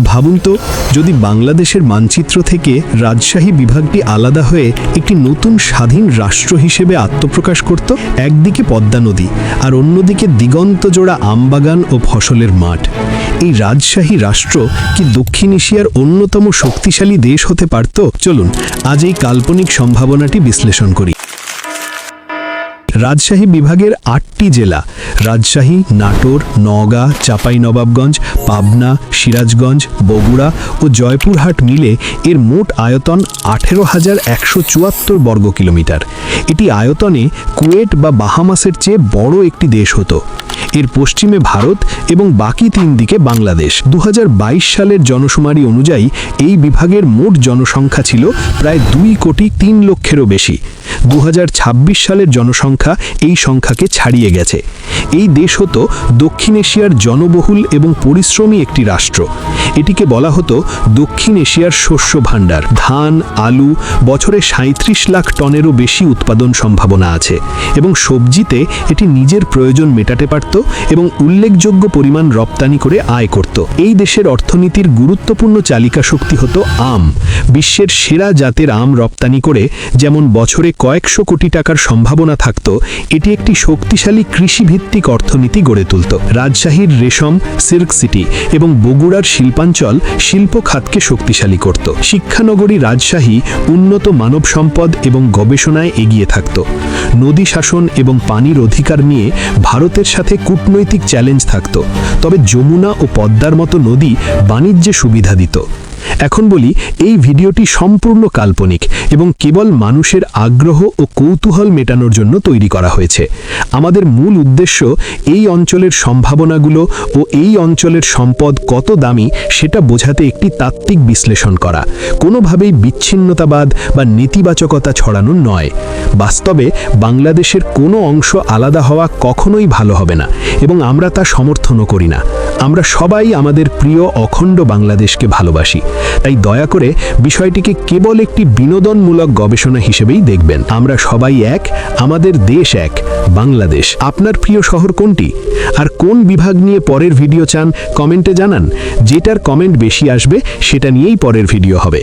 ভাবুন তো, যদি বাংলাদেশের মানচিত্র থেকে রাজশাহী বিভাগটি আলাদা হয়ে একটি নতুন স্বাধীন রাষ্ট্র হিসেবে আত্মপ্রকাশ করত। একদিকে পদ্মা নদী আর অন্যদিকে দিগন্তজোড়া আমবাগান ও ফসলের মাঠ। এই রাজশাহী রাষ্ট্র কি দক্ষিণ এশিয়ার অন্যতম শক্তিশালী দেশ হতে পারত? চলুন আজ এই কাল্পনিক সম্ভাবনাটি বিশ্লেষণ করি। রাজশাহী বিভাগের 8টি জেলা রাজশাহী, নাটোর, নওগাঁ, চাঁপাইনবাবগঞ্জ, পাবনা, সিরাজগঞ্জ, বগুড়া ও জয়পুরহাট মিলে এর মোট আয়তন 18,174 বর্গ কিলোমিটার। এটি আয়তনে কুয়েট বা বাহামাসের চেয়ে বড় একটি দেশ হতো। এর পশ্চিমে ভারত এবং বাকি 3 দিকে বাংলাদেশ। 2022 সালের জনশুমারি অনুযায়ী এই বিভাগের মোট জনসংখ্যা ছিল প্রায় 2,03,00,000-এরও বেশি। 2026 সালের জনসংখ্যা এই সংখ্যাকে ছাড়িয়ে গেছে। এই দেশ হতো দক্ষিণ এশিয়ার জনবহুল এবং পরিশ্রমী একটি রাষ্ট্র। এটিকে বলা হতো দক্ষিণ এশিয়ার শস্য ভাণ্ডার। ধান, আলু বছরে 37 লাখ টনেরও বেশি উৎপাদন সম্ভাবনা আছে এবং সবজিতে এটি নিজের প্রয়োজন মেটাতে পারত এবং উল্লেখযোগ্য পরিমাণ রপ্তানি করে আয় করত। এই দেশের অর্থনীতির গুরুত্বপূর্ণ চালিকা শক্তি হতো আম। বিশ্বের সেরা জাতের আম রপ্তানি করে যেমন বছরে কয়েকশো কোটি টাকার সম্ভাবনা থাকত, এটি একটি শক্তিশালী কৃষিভিত্তিক অর্থনীতি গড়ে তুলত। রাজশাহীর রেশম, সিল্ক সিটি এবং বগুড়ার শিল্পাঞ্চল শিল্প খাতকে শক্তিশালী করত। শিক্ষানগরী রাজশাহী উন্নত মানব সম্পদ এবং গবেষণায় এগিয়ে থাকত। নদী শাসন এবং পানির অধিকার নিয়ে ভারতের সাথে কূটনৈতিক চ্যালেঞ্জ থাকত, তবে যমুনা ও পদ্মার মতো নদী বাণিজ্যে সুবিধা দিত। এখন বলি, এই ভিডিওটি সম্পূর্ণ কাল্পনিক এবং কেবল মানুষের আগ্রহ ও কৌতূহল মেটানোর জন্য তৈরি করা হয়েছে। আমাদের মূল উদ্দেশ্য এই অঞ্চলের সম্ভাবনাগুলো ও এই অঞ্চলের সম্পদ কত দামি সেটা বোঝাতে একটি তাত্ত্বিক বিশ্লেষণ করা, কোনোভাবেই বিচ্ছিন্নতাবাদ বা নেতিবাচকতা ছড়ানো নয়। বাস্তবে বাংলাদেশের কোনো অংশ আলাদা হওয়া কখনোই ভালো হবে না এবং আমরা তা সমর্থনও করি না। আমরা সবাই আমাদের প্রিয় অখণ্ড বাংলাদেশকে ভালোবাসি। তাই দয়া করে বিষয়টিকে কেবল একটি বিনোদনমূলক গবেষণা হিসেবেই দেখবেন। আমরা সবাই এক, আমাদের দেশ এক, বাংলাদেশ। আপনার প্রিয় শহর কোনটি আর কোন বিভাগ নিয়ে পরের ভিডিও চান কমেন্টে জানান। যেটার কমেন্ট বেশি আসবে সেটা নিয়েই পরের ভিডিও হবে।